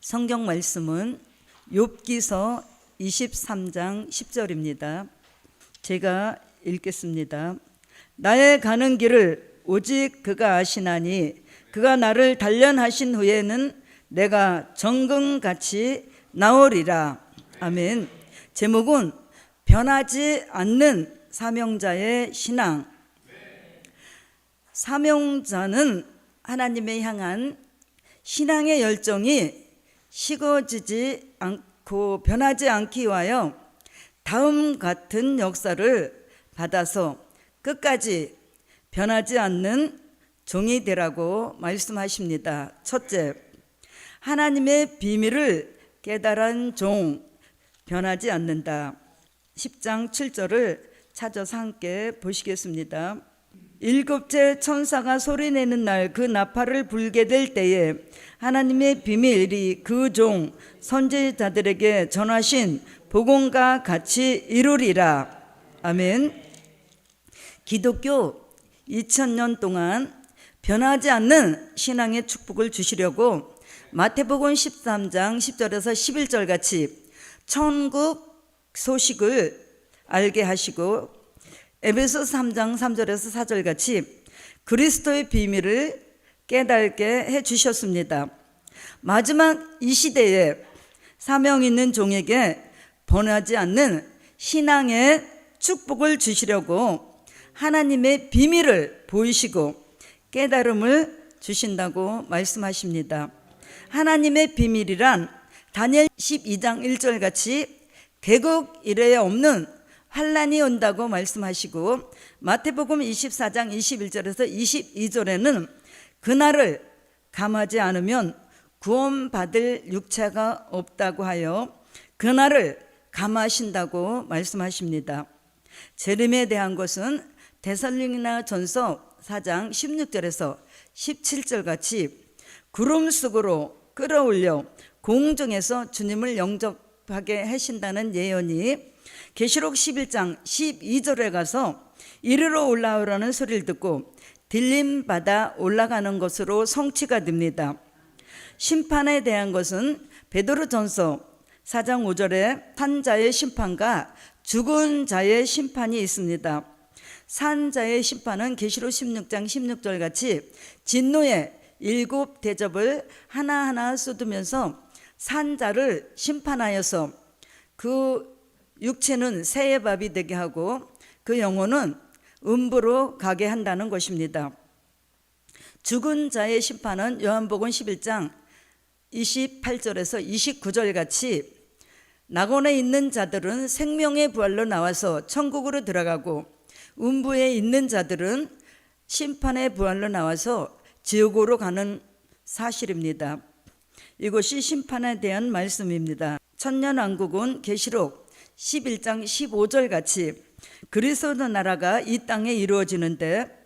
성경 말씀은 욥기서 23장 10절입니다. 제가 읽겠습니다. 나의 가는 길을 오직 그가 아시나니 그가 나를 단련하신 후에는 내가 정금같이 나오리라. 아멘. 제목은 변하지 않는 사명자의 신앙. 사명자는 하나님에 향한 신앙의 열정이 식어지지 않고 변하지 않기 위하여 다음 같은 역사를 받아서 끝까지 변하지 않는 종이 되라고 말씀하십니다. 첫째, 하나님의 비밀을 깨달은 종, 변하지 않는다. 10장 7절을 찾아서 함께 보시겠습니다. 일곱째 천사가 소리내는 날 그 나팔을 불게 될 때에 하나님의 비밀이 그 종 선지자들에게 전하신 복음과 같이 이루리라. 아멘. 기독교 2000년 동안 변하지 않는 신앙의 축복을 주시려고 마태복음 13장 10절에서 11절 같이 천국 소식을 알게 하시고 에베소 3장 3절에서 4절 같이 그리스도의 비밀을 깨닫게 해주셨습니다. 마지막 이 시대에 사명 있는 종에게 변하지 않는 신앙의 축복을 주시려고 하나님의 비밀을 보이시고 깨달음을 주신다고 말씀하십니다. 하나님의 비밀이란 다니엘 12장 1절 같이 개국 이래에 없는 환란이 온다고 말씀하시고 마태복음 24장 21절에서 22절에는 그날을 감하지 않으면 구원받을 육체가 없다고 하여 그날을 감하신다고 말씀하십니다. 재림에 대한 것은 데살로니가전서 4장 16절에서 17절 같이 구름 속으로 끌어올려 공중에서 주님을 영접하게 하신다는 예언이 계시록 11장 12절에 가서 이리로 올라오라는 소리를 듣고 들림 받아 올라가는 것으로 성취가 됩니다. 심판에 대한 것은 베드로전서 4장 5절에 산 자의 심판과 죽은 자의 심판이 있습니다. 산 자의 심판은 계시록 16장 16절 같이 진노의 7 대접을 하나하나 쏟으면서 산 자를 심판하여서 그 육체는 새의 밥이 되게 하고 그 영혼은 음부로 가게 한다는 것입니다. 죽은 자의 심판은 요한복음 11장 28절에서 29절 같이 낙원에 있는 자들은 생명의 부활로 나와서 천국으로 들어가고 음부에 있는 자들은 심판의 부활로 나와서 지옥으로 가는 사실입니다. 이것이 심판에 대한 말씀입니다. 천년왕국은 계시록 11장 15절 같이 그리스도 나라가 이 땅에 이루어지는데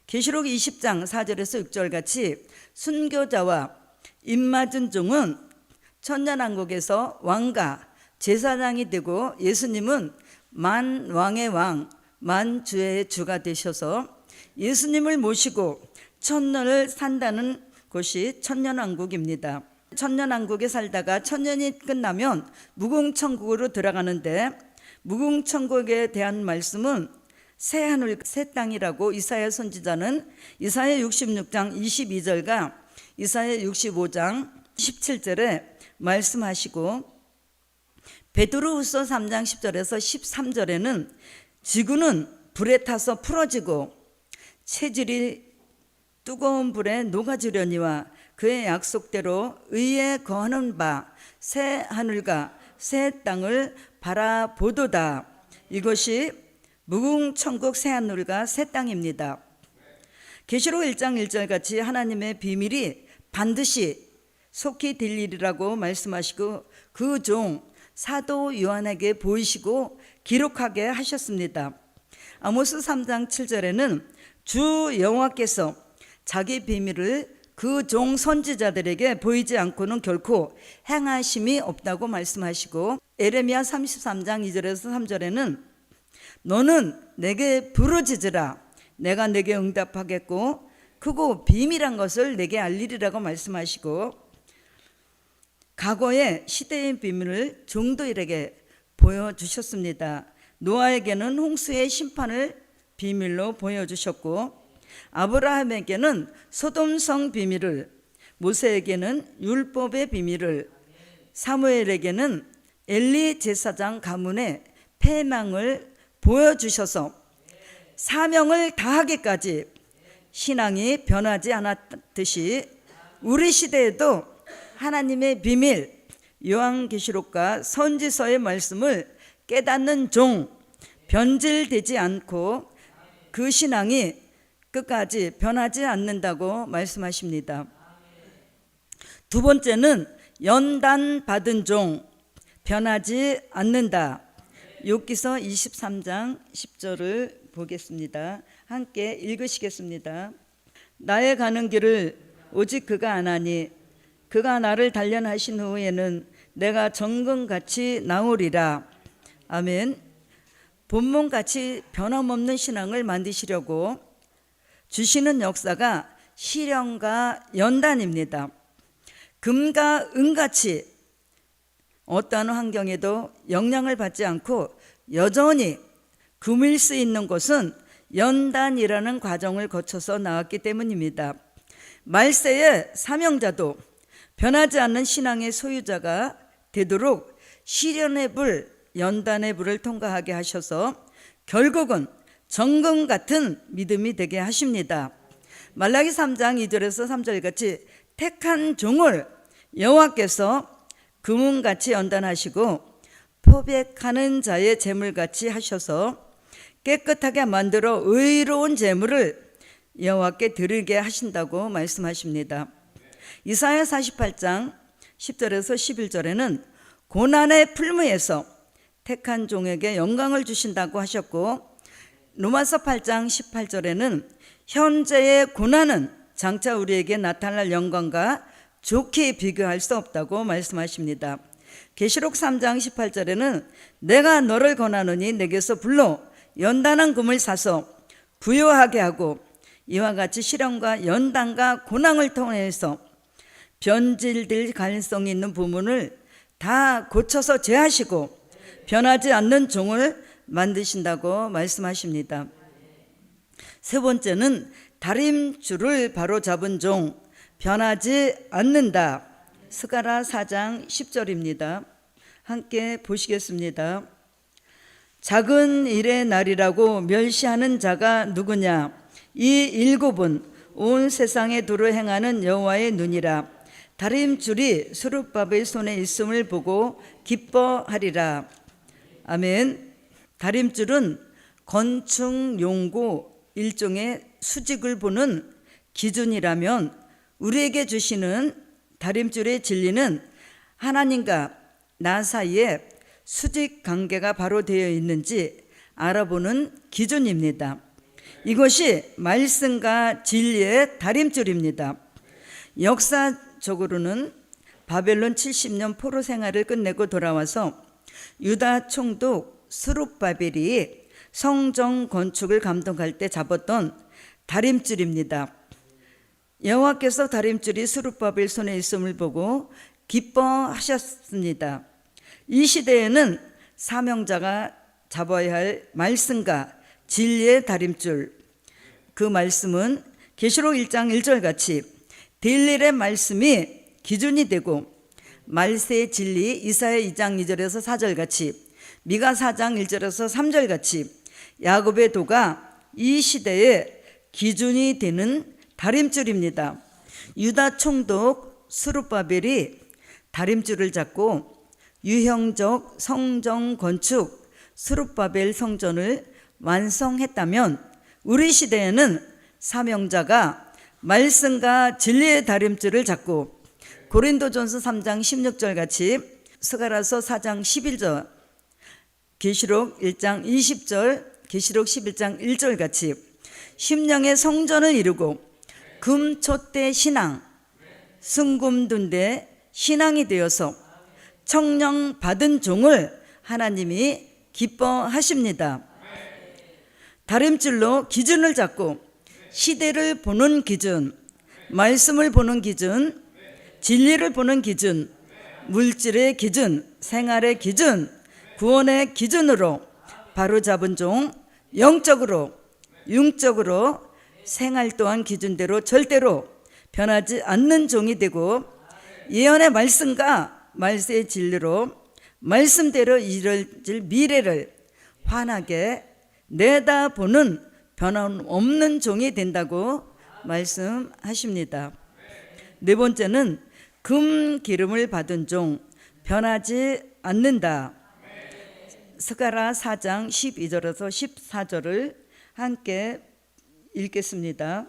계시록 20장 4절에서 6절 같이 순교자와 입맞은 종은 천년왕국에서 왕과 제사장이 되고 예수님은 만왕의 왕 만주의 주가 되셔서 예수님을 모시고 천년을 산다는 곳이 천년왕국입니다. 천년왕국에 살다가 천년이 끝나면 무궁천국으로 들어가는데 무궁천국에 대한 말씀은 새 하늘 새 땅이라고 이사야 선지자는 이사야 66장 22절과 이사야 65장 17절에 말씀하시고 베드로후서 3장 10절에서 13절에는 지구는 불에 타서 풀어지고 체질이 뜨거운 불에 녹아지려니와 그의 약속대로 의에 거하는 바 새 하늘과 새 땅을 바라보도다. 이것이 무궁천국 새 하늘과 새 땅입니다. 계시록 1장 1절 같이 하나님의 비밀이 반드시 속히 될 일이라고 말씀하시고 그 종 사도 요한에게 보이시고 기록하게 하셨습니다. 아모스 3장 7절에는 주 여호와께서 자기 비밀을 그 종 선지자들에게 보이지 않고는 결코 행하심이 없다고 말씀하시고 에레미야 33장 2절에서 3절에는 너는 내게 부르짖으라 내가 내게 응답하겠고 크고 비밀한 것을 내게 알리리라고 말씀하시고 과거의 시대의 비밀을 종도일에게 보여주셨습니다. 노아에게는 홍수의 심판을 비밀로 보여주셨고, 아브라함에게는 소돔성 비밀을, 모세에게는 율법의 비밀을, 사무엘에게는 엘리 제사장 가문의 패망을 보여주셔서 사명을 다하기까지 신앙이 변하지 않았듯이 우리 시대에도 하나님의 비밀, 요한계시록과 선지서의 말씀을 깨닫는 종, 변질되지 않고 그 신앙이 끝까지 변하지 않는다고 말씀하십니다. 두 번째는 연단 받은 종, 변하지 않는다. 욥기서 23장 10절을 보겠습니다. 함께 읽으시겠습니다. 나의 가는 길을 오직 그가 아나니 그가 나를 단련하신 후에는 내가 정금같이 나오리라. 아멘. 본문같이 변함없는 신앙을 만드시려고 주시는 역사가 시련과 연단입니다. 금과 은같이 어떠한 환경에도 영향을 받지 않고 여전히 금일 수 있는 것은 연단이라는 과정을 거쳐서 나왔기 때문입니다. 말세의 사명자도 변하지 않는 신앙의 소유자가 되도록 시련의 불, 연단의 불을 통과하게 하셔서 결국은 정금 같은 믿음이 되게 하십니다. 말라기 3장 2절에서 3절같이 택한 종을 여호와께서 금은같이 연단하시고 포백하는 자의 재물같이 하셔서 깨끗하게 만들어 의로운 재물을 여호와께 드리게 하신다고 말씀하십니다. 이사야 48장 10절에서 11절에는 고난의 풀무에서 택한 종에게 영광을 주신다고 하셨고, 로마서 8장 18절에는 현재의 고난은 장차 우리에게 나타날 영광과 좋게 비교할 수 없다고 말씀하십니다. 계시록 3장 18절에는 내가 너를 권하노니 내게서 불러 연단한 금을 사서 부요하게 하고 이와 같이 시련과 연단과 고난을 통해서 변질될 가능성이 있는 부분을 다 고쳐서 제하시고 변하지 않는 종을 만드신다고 말씀하십니다. 세 번째는 다림줄을 바로 잡은 종, 변하지 않는다. 스가랴 4장 10절입니다. 함께 보시겠습니다. 작은 일의 날이라고 멸시하는 자가 누구냐? 이 일곱은 온 세상에 두루 행하는 여호와의 눈이라. 다림줄이 스룹바벨 손에 있음을 보고 기뻐하리라. 아멘. 다림줄은 건축 용고 일종의 수직을 보는 기준이라면 우리에게 주시는 다림줄의 진리는 하나님과 나 사이에 수직 관계가 바로 되어 있는지 알아보는 기준입니다. 이것이 말씀과 진리의 다림줄입니다. 역사적으로는 바벨론 70년 포로 생활을 끝내고 돌아와서 유다 총독 스룹바벨이 성전 건축을 감독할 때 잡았던 다림줄입니다. 여호와께서 다림줄이 스룹바벨 손에 있음을 보고 기뻐하셨습니다. 이 시대에는 사명자가 잡아야 할 말씀과 진리의 다림줄, 그 말씀은 계시록 1장 1절 같이 딜릴의 말씀이 기준이 되고 말세의 진리 이사야 2장 2절에서 4절 같이 미가 4장 1절에서 3절 같이 야곱의 도가 이 시대의 기준이 되는 다림줄입니다. 유다 총독 스룹바벨이 다림줄을 잡고 유형적 성전 건축 스룹바벨 성전을 완성했다면 우리 시대에는 사명자가 말씀과 진리의 다림줄을 잡고 고린도전서 3장 16절 같이 스가랴서 4장 11절 계시록 1장 20절 계시록 11장 1절 같이 심령의 성전을 이루고 금촛대 신앙 승금둔대 신앙이 되어서 청령 받은 종을 하나님이 기뻐하십니다. 다림줄로 기준을 잡고 시대를 보는 기준, 말씀을 보는 기준, 진리를 보는 기준, 물질의 기준, 생활의 기준, 구원의 기준으로 바로잡은 종, 영적으로, 융적으로 생활 또한 기준대로 절대로 변하지 않는 종이 되고, 예언의 말씀과 말세의 진리로 말씀대로 이뤄질 미래를 환하게 내다보는 변함없는 종이 된다고 말씀하십니다. 네 번째는 금 기름을 받은 종, 변하지 않는다. 스가랴 4장 12절에서 14절을 함께 읽겠습니다.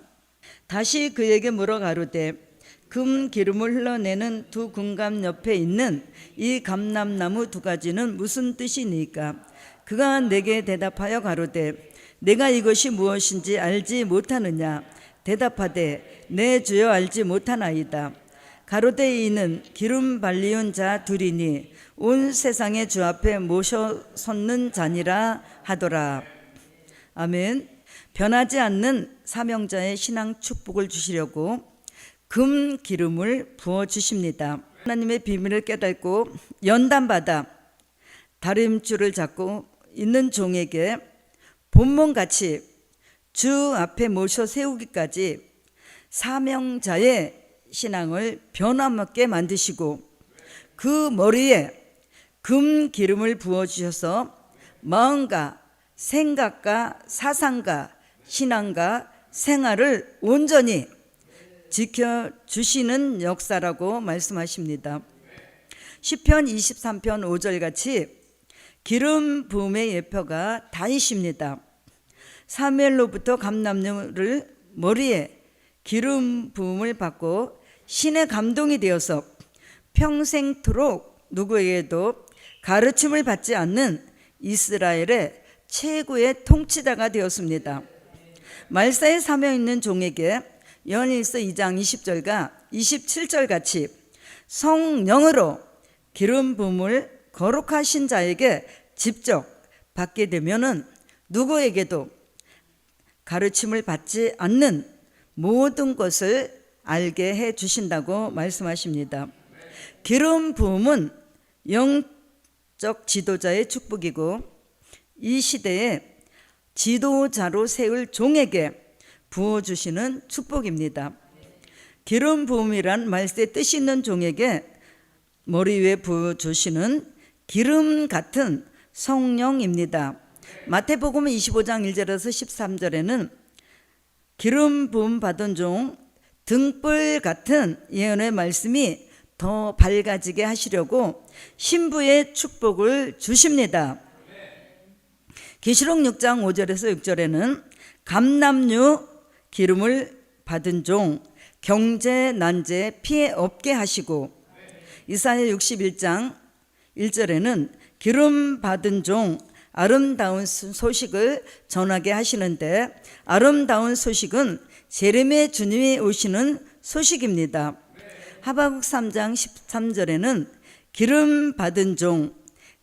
다시 그에게 물어 가로되 금 기름을 흘러내는 두 금감 옆에 있는 이 감람나무 두 가지는 무슨 뜻이니까? 그가 내게 대답하여 가로되 내가 이것이 무엇인지 알지 못하느냐? 대답하되 내 주여 알지 못하나이다. 가로되 이는 기름 발리운 자 둘이니 온 세상의 주 앞에 모셔 섰는 자니라 하더라. 아멘. 변하지 않는 사명자의 신앙 축복을 주시려고 금 기름을 부어 주십니다. 하나님의 비밀을 깨닫고 연단받아 다림줄을 잡고 있는 종에게 본문같이 주 앞에 모셔 세우기까지 사명자의 신앙을 변함없게 만드시고 그 머리에 금 기름을 부어 주셔서 마음과 생각과 사상과 신앙과 생활을 온전히 지켜주시는 역사라고 말씀하십니다. 시편 23편 5절 같이 기름 부음의 예표가 다이십니다. 사무엘로부터 감람나무를 머리에 기름 부음을 받고 신의 감동이 되어서 평생토록 누구에게도 가르침을 받지 않는 이스라엘의 최고의 통치자가 되었습니다. 말사의 사명 있는 종에게 요한일서 2장 20절과 27절 같이 성령으로 기름 부음을 거룩하신 자에게 직접 받게 되면은 누구에게도 가르침을 받지 않는 모든 것을 알게 해 주신다고 말씀하십니다. 기름 부음은 영적 지도자의 축복이고 이 시대에 지도자로 세울 종에게 부어주시는 축복입니다. 기름 부음이란 말세 뜻이 있는 종에게 머리 위에 부어주시는 기름 같은 성령입니다. 마태복음 25장 1절에서 13절에는 기름 부음 받은 종 등불 같은 예언의 말씀이 더 밝아지게 하시려고 신부의 축복을 주십니다. 계시록 6장 5절에서 6절에는 감람류 기름을 받은 종 경제 난제 피해 없게 하시고 이사야 61장 1절에는 기름 받은 종 아름다운 소식을 전하게 하시는데 아름다운 소식은 제림의 주님이 오시는 소식입니다. 하박국 3장 13절에는 기름 받은 종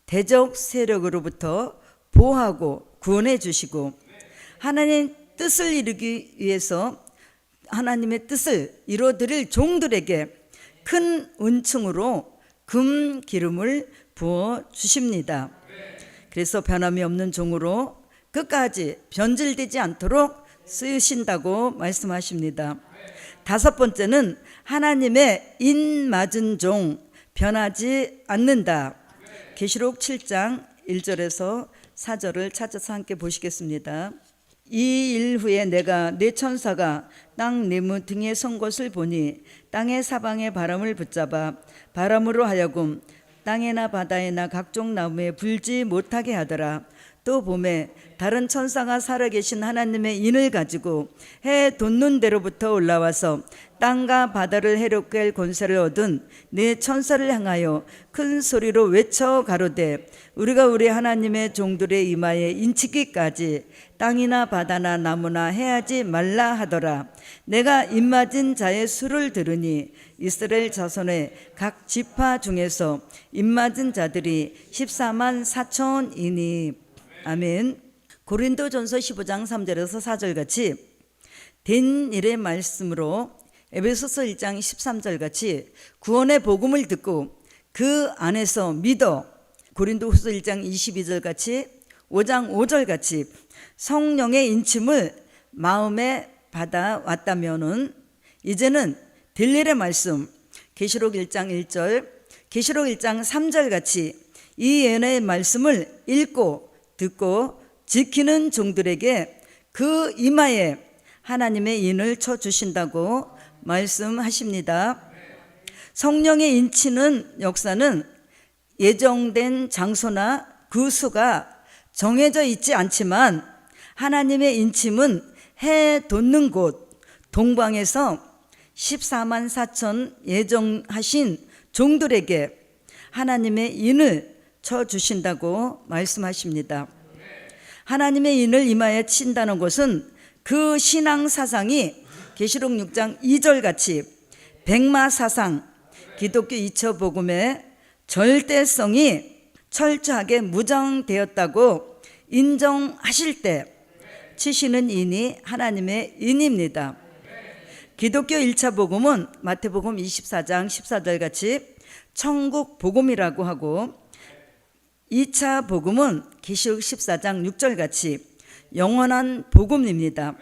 대적 세력으로부터 보호하고 구원해 주시고 하나님 뜻을 이루기 위해서 하나님의 뜻을 이루어드릴 종들에게 큰 은총으로 금 기름을 부어 주십니다. 그래서 변함이 없는 종으로 끝까지 변질되지 않도록 쓰신다고 말씀하십니다. 다섯 번째는 하나님의 인 맞은 종 변하지 않는다. 계시록 7장 1절에서 4절을 찾아서 함께 보시겠습니다. 이 일 후에 내가 내 천사가 땅 네모 등에 선 것을 보니 땅의 사방에 바람을 붙잡아 바람으로 하여금 땅에나 바다에나 각종 나무에 불지 못하게 하더라. 또 봄에 다른 천사가 살아계신 하나님의 인을 가지고 해 돋는 데로부터 올라와서 땅과 바다를 해롭게 할 권세를 얻은 네 천사를 향하여 큰 소리로 외쳐 가로되 우리가 우리 하나님의 종들의 이마에 인치기까지 땅이나 바다나 나무나 해하지 말라 하더라. 내가 입맞은 자의 수를 들으니 이스라엘 자손의 각 지파 중에서 입맞은 자들이 14만 4천이니 아멘. 고린도전서 15장 3절에서 4절 같이 된 일의 말씀으로 에베소서 1장 13절 같이 구원의 복음을 듣고 그 안에서 믿어 고린도후서 1장 22절 같이 5장 5절 같이 성령의 인침을 마음에 받아왔다면은 이제는 들릴의 말씀 계시록 1장 1절 계시록 1장 3절 같이 이 예언의 말씀을 읽고 듣고 지키는 종들에게 그 이마에 하나님의 인을 쳐주신다고 말씀하십니다. 성령의 인치는 역사는 예정된 장소나 그 수가 정해져 있지 않지만 하나님의 인침은 해 돋는 곳 동방에서 14만 4천 예정하신 종들에게 하나님의 인을 쳐주신다고 말씀하십니다. 하나님의 인을 이마에 친다는 것은 그 신앙 사상이 계시록 6장 2절 같이 백마사상 기독교 이처복음의 절대성이 철저하게 무장되었다고 인정하실 때 치시는 인이 하나님의 인입니다. 기독교 1차 복음은 마태복음 24장 14절 같이 천국 복음이라고 하고 2차 복음은 계시록 14장 6절 같이 영원한 복음입니다.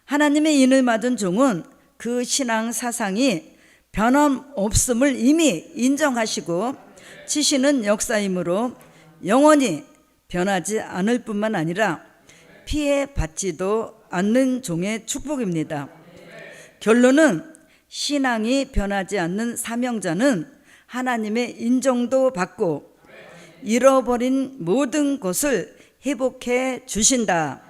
하나님의 인을 받은 종은 그 신앙 사상이 변함없음을 이미 인정하시고 치시는 역사이므로 영원히 변하지 않을 뿐만 아니라 피해받지도 않는 종의 축복입니다. 결론은 신앙이 변하지 않는 사명자는 하나님의 인정도 받고 잃어버린 모든 것을 회복해 주신다.